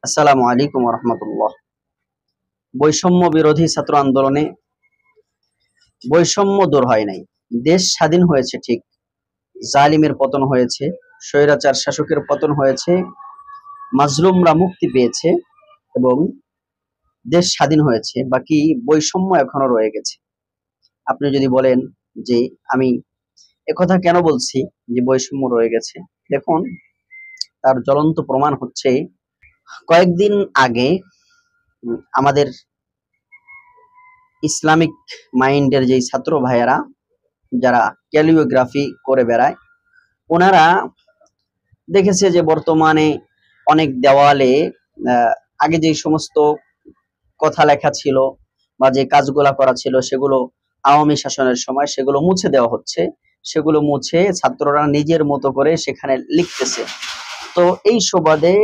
আসসালামু আলাইকুম রহমতুল্লাহ। বৈষম্য বিরোধী ছাত্র আন্দোলনে বৈষম্য দূর হয় নাই। দেশ স্বাধীন হয়েছে ঠিক, জালিমের পতন হয়েছে, স্বৈরাচার শাসকের পতন হয়েছে, মাজলুমরা মুক্তি পেয়েছে এবং দেশ স্বাধীন হয়েছে। বাকি বৈষম্য এখনো রয়ে গেছে। আপনি যদি বলেন যে আমি একথা কেন বলছি যে বৈষম্য রয়ে গেছে, দেখুন তার জ্বলন্ত প্রমাণ হচ্ছে কয়েকদিন আগে আমাদের ইসলামিক মাইন্ডের যেই ছাত্র ভাইয়েরা যারা ক্যালিওগ্রাফি করে বেড়ায়, ওনারা দেখেছে যে বর্তমানে অনেক দেওয়ালে আগে যে সমস্ত কথা লেখা ছিল বা যে কাজগুলা করা ছিল সেগুলো আওয়ামী শাসনের সময় সেগুলো মুছে দেওয়া হচ্ছে। সেগুলো মুছে ছাত্ররা নিজের মতো করে সেখানে লিখতেছে। তো এই সুবাদে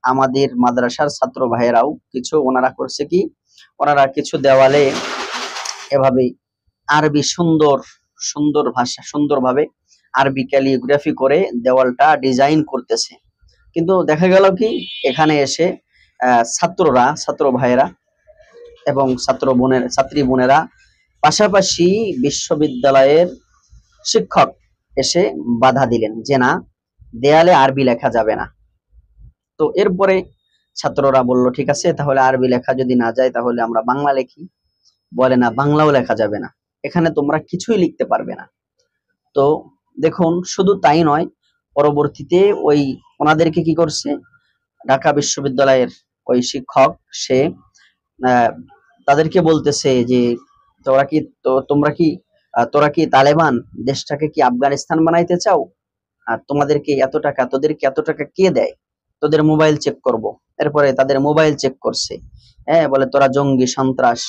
আমাদের মাদ্রাসার ছাত্র ভাইয়েরাও কিছু ওনারা করছে কি, ওনারা কিছু দেওয়ালে এভাবে আরবি সুন্দর সুন্দর ভাষা সুন্দরভাবে আরবি ক্যালিগ্রাফি করে দেওয়ালটা ডিজাইন করতেছে। কিন্তু দেখা গেল কি, এখানে এসে ছাত্র ভাইয়েরা এবং ছাত্রী বোনেরা, পাশাপাশি বিশ্ববিদ্যালয়ের শিক্ষক এসে বাধা দিলেন যে না, দেয়ালে আরবি লেখা যাবে না। তো এরপরে ছাত্ররা বলল ঠিক আছে, তাহলে আরবি লেখা যদি না যায় তাহলে আমরা বাংলা লিখি। বলে না, বাংলাও লেখা যাবে না, এখানে তোমরা কিছুই লিখতে পারবে না। তো দেখুন, শুধু তাই নয়, পরবর্তীতে ওই ওনাদেরকে কি করছে, ঢাকা বিশ্ববিদ্যালয়ের ওই শিক্ষক সে আহ, তাদেরকে বলতেছে যে তোরা কি তালেবান, দেশটাকে কি আফগানিস্তান বানাইতে চাও? আর তোদেরকে এত টাকা কে দেয়? তোদের মোবাইল চেক করব। এরপরে তাদের মোবাইল চেক করছে। হ্যাঁ, বলে তোরা জঙ্গি সন্ত্রাস,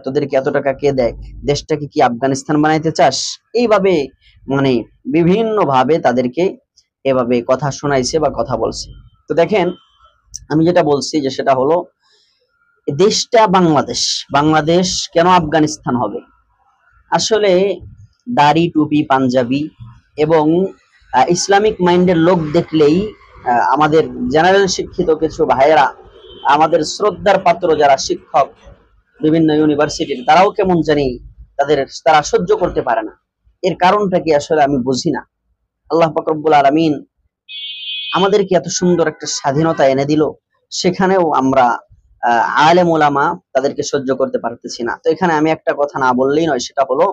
তোদেরকে এত টাকা কে দেয়? দেশটাকে কি আফগানিস্তান বানাইতে চাস? এইভাবে মানে বিভিন্ন ভাবে তাদেরকে এভাবে কথা শোনাইছে বা কথা বলছে। তো দেখেন, আমি যেটা বলছি যে সেটা হলো, দেশটা বাংলাদেশ, বাংলাদেশ কেন আফগানিস্তান হবে? আসলে দাড়ি টুপি পাঞ্জাবি এবং ইসলামিক মাইন্ডের লোক দেখলেই আমাদের জেনারেল শিক্ষিত কিছু ভাইয়েরা, আমাদের শ্রদ্ধার পাত্র যারা শিক্ষক বিভিন্ন ইউনিভার্সিটির, তারাও কেমন জানি তারা সহ্য করতে পারে না। এর কারণটা কি আসলে আমি বুঝি না। আল্লাহ পাক রব্বুল আলামিন আমাদেরকে এত সুন্দর একটা স্বাধীনতা এনে দিল, সেখানেও আমরা আলেম ওলামা তাদেরকে সহ্য করতে পারতেছি না। তো এখানে আমি একটা কথা না বললেই নয়, সেটা হলো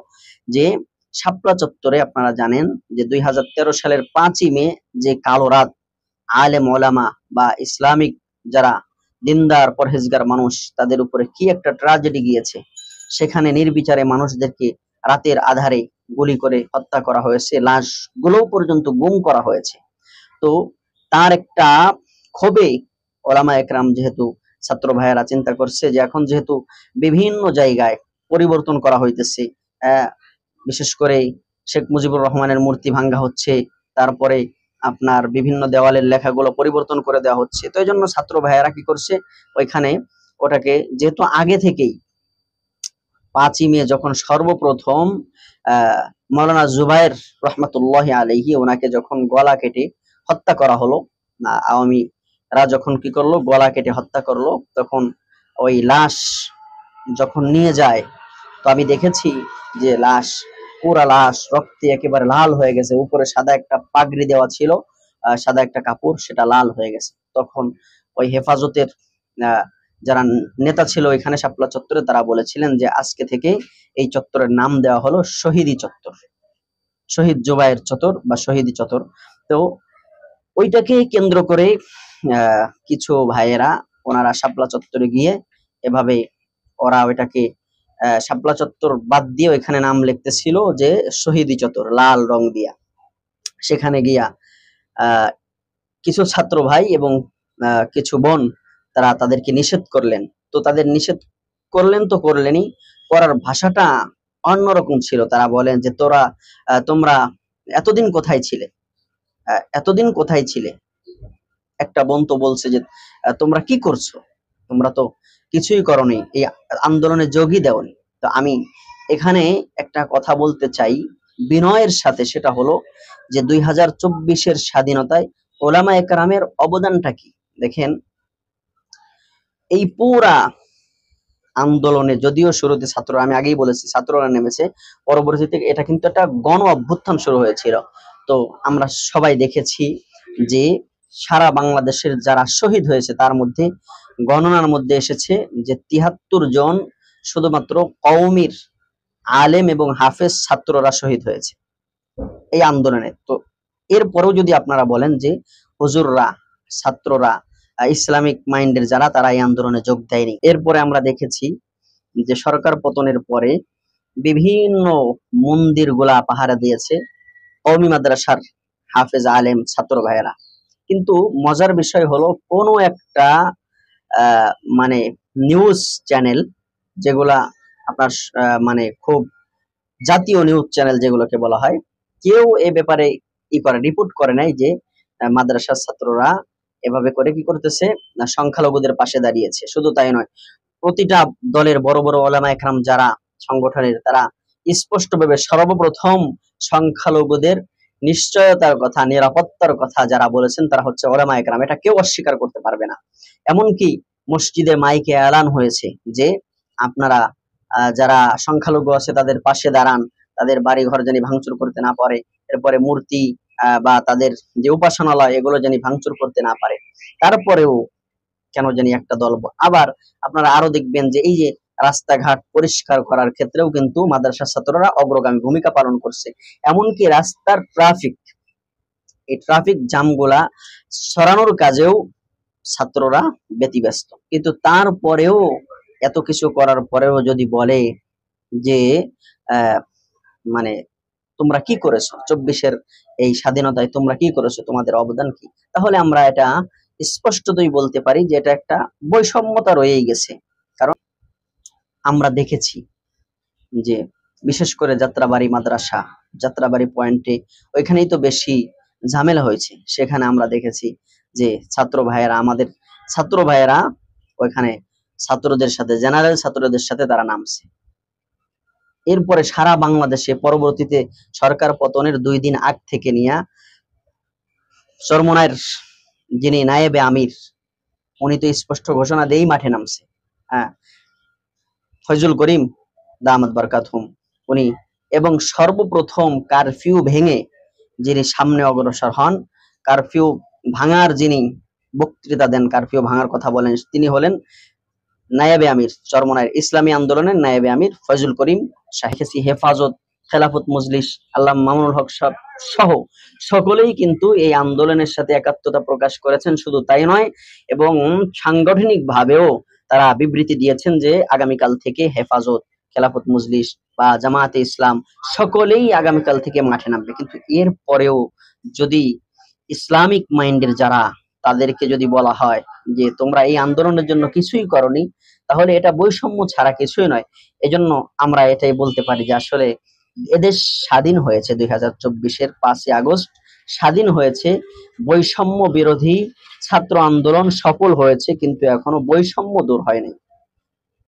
যে শাপলা চত্বরে আপনারা জানেন যে 2013 সালের 5ই মে যে কালো রাত, আলেম ওলামা বা ইসলামিক যারা দিনদার পরহেজগার মানুষ, তাদের উপরে কি একটা ট্রাজেডি গিয়েছে। সেখানে নির্বিচারে মানুষদেরকে রাতের আধারে গুলি করে হত্যা করা হয়েছে, লাশগুলো পর্যন্ত গুম করা হয়েছে। তো তার একটা ক্ষোভে ওলামা একরাম, যেহেতু ছাত্র ভাইয়েরা চিন্তা করছে যে এখন যেহেতু বিভিন্ন জায়গায় পরিবর্তন করা হইতেছে, বিশেষ করে শেখ মুজিবুর রহমানের মূর্তি ভাঙ্গা হচ্ছে, তারপরে আপনার বিভিন্ন দেওয়ালের লেখাগুলো পরিবর্তন করে দেওয়া হচ্ছে। তো এই জন্য ছাত্র ভাইয়েরা কি করছে, ওইখানে ওটাকে যেহেতু আগে থেকেই 5ই মে যখন সর্বপ্রথম মৌলানা জুবায়ের রহমতুল্লাহ আলাইহি ওনাকে যখন গলা কেটে হত্যা করা হলো, আওয়ামীরা যখন কি করলো, গলা কেটে হত্যা করলো, তখন ওই লাশ যখন নিয়ে যায়, তো আমি দেখেছি যে পুরা লাশ রক্তে একেবারে লাল হয়ে গেছে। উপরে সাদা একটা পাগড়ি দেওয়া ছিল, সাদা একটা কাপড়, সেটা লাল হয়ে গেছে। তখন ওই হেফাজতের আহ, যারা নেতা ছিল এখানে শাপলা চত্বরে, তারা বলেছিলেন যে আজকে থেকে এই চত্বরের নাম দেওয়া হলো শহীদি চত্বর, শহীদ জুবায়ের চত্বর বা শহীদি চত্বর। তো ওইটাকে কেন্দ্র করে কিছু ভাইয়েরা ওনারা শাপলা চত্বরে গিয়ে এভাবে ওরা ওইটাকে শাপলা চত্বর বাদ দিয়ে ওইখানে নাম লিখতেছিল যে শহীদি চত্বর, লাল রং দিয়া। সেখানে গিয়া কিছু ছাত্র ভাই এবং কিছু বোন, তারা তাদেরকে নিষেধ করলেন। তো তাদের নিষেধ করলেন তো করলেনই, করার ভাষাটা অন্যরকম ছিল। তারা বলেন যে তোমরা এতদিন কোথায় ছিলে, এতদিন কোথায় ছিলে? একটা বোন তো বলছে যে তোমরা কি করছো, তোমরা তো কিছুই করোনি, এই আন্দোলনে যোগই দেওনি। তো আমি এখানে একটা কথা বলতে চাই বিনয়ের সাথে, সেটা হলো যে 2024-এর স্বাধীনতায় ওলামা একরামের অবদানটা কি। দেখেন, এই পুরা আন্দোলনে যদিও শুরুতে ছাত্ররা, আমি আগেই বলেছি ছাত্ররা নেমেছে, পরবর্তীতে এটা কিন্তু একটা গণ অভ্যুত্থান শুরু হয়েছিল। তো আমরা সবাই দেখেছি যে সারা বাংলাদেশের যারা শহীদ হয়েছে তার মধ্যে গণনার মধ্যে এসেছে যে ৭৩ জন শুধুমাত্র কওমির আলেম এবং হাফেজ ছাত্ররা শহীদ হয়েছে এই আন্দোলনে। তো এরপরেও যদি আপনারা বলেন যে হুজুররা, ছাত্ররা, ইসলামিক মাইন্ডের যারা, তারা এই আন্দোলনে যোগ দেয়নি। এরপরে আমরা দেখেছি যে সরকার পতনের পরে বিভিন্ন মন্দিরগুলা পাহারা দিয়েছে কওমি মাদ্রাসার হাফেজ আলেম ছাত্র ভাইয়েরা। কিন্তু মজার বিষয় হলো কোনো একটা আহ, মানে নিউজ চ্যানেল, যেগুলা আপনার মানে খুব জাতীয় নিউজ চ্যানেল যেগুলোকে বলা হয়, কেউ এ ব্যাপারে রিপোর্ট করে নাই যে মাদ্রাসার ছাত্ররা এভাবে করে কি করতেছে, না সংখ্যালঘুদের পাশে দাঁড়িয়েছে। শুধু তাই নয়, প্রতিটা দলের বড় বড় ওলামা একরাম যারা সংগঠনের, তারা স্পষ্টভাবে সর্বপ্রথম সংখ্যালঘুদের নিশ্চয়তার কথা, নিরাপত্তার কথা যারা বলেছেন তারা হচ্ছে ওলামা একরাম। এটা কেউ অস্বীকার করতে পারবে না। এমনকি মসজিদে মাইকে এলান হয়েছে যে আপনারা যারা সংখ্যালঘু আছে তাদের পাশে দাঁড়ান, তাদের বাড়ি ঘর যেন ভাঙচুর করতে না পারে, এরপরে মূর্তি বা তাদের যে উপাসনালয় এগুলো যেন ভাঙচুর করতে না পারে। তারপরেও কেন জানি একটা দল আবার আপনারা আরো দেখবেন যে এই যে রাস্তাঘাট পরিষ্কার করার ক্ষেত্রেও কিন্তু মাদ্রাসার ছাত্ররা অগ্রগামী ভূমিকা পালন করছে। এমনকি রাস্তার এই ট্রাফিক জ্যামগুলা সরানোর কাজেও ছাত্ররা ব্যতিব্যস্ত। কিন্তু তারপরেও, এত কিছু করার পরেও যদি বলে যে আহ, মানে তোমরা কি করেছো ২৪-এর এই স্বাধীনতায়, তোমরা কি করেছো, তোমাদের অবদান কি, তাহলে আমরা এটা স্পষ্টতই বলতে পারি যে এটা একটা বৈষম্যতা রয়েই গেছে। কারণ আমরা দেখেছি যে বিশেষ করে যাত্রাবাড়ি মাদ্রাসা, যাত্রাবাড়ি পয়েন্টে, ওইখানেই তো বেশি ঝামেলা হয়েছে। সেখানে আমরা দেখেছি যে আমাদের ছাত্র ভাইয়েরা ওইখানে ছাত্রদের সাথে, জেনারেল ছাত্রদের সাথে তারা নামছে। এরপরে সারা বাংলাদেশে পরবর্তীতে সরকার পতনের ২ দিন আগ থেকে নিয়ে চরমোনাইয়ের যিনি নায়েবে আমির, উনি তো স্পষ্ট ঘোষণা দিয়েই মাঠে নামছে। হ্যাঁ, ফয়জুল করিম দামাত বারকাতহুম উনি, এবং সর্বপ্রথম কারফিউ ভেঙে যিনি সামনে অগ্রসর হন, কারফিউ ভাঙার যিনি বক্তৃতা দেন, কারফিউ ভাঙার কথা বলেন, তিনি হলেন নায়েবে আমির, চরমোনাইয়ের ইসলামী আন্দোলনের নায়েবে আমির ফয়জুল করিম শাহেখি হেফাজত, খেলাফত মজলিস, আল্লামা মামুনুল হক সহ সকলেই কিন্তু এই আন্দোলনের সাথে একাত্মতা প্রকাশ করেছেন। শুধু তাই নয়, এবং সাংগঠনিক ভাবেও তারা বিবৃতি দিয়েছেন যে আগামীকাল থেকে হেফাজত, খেলাফত মজলিস বা জামায়াতে ইসলাম সকলেই আগামীকাল থেকে মাঠে নামবে। কিন্তু এর পরেও যদি ইসলামিক মাইন্ডের যারা, তাদেরকে যদি বলা হয় যে তোমরা এই আন্দোলনের জন্য কিছুই করনি, তাহলে এটা বৈষম্য ছাড়া কিছুই নয়। এজন্য আমরা এটাই বলতে পারি যে আসলে এদেশ স্বাধীন হয়েছে ২০২৪-এর ৫ই আগস্ট স্বাধীন হয়েছে, বৈষম্য বিরোধী ছাত্র আন্দোলন সফল হয়েছে, কিন্তু এখনো বৈষম্য দূর হয়নি।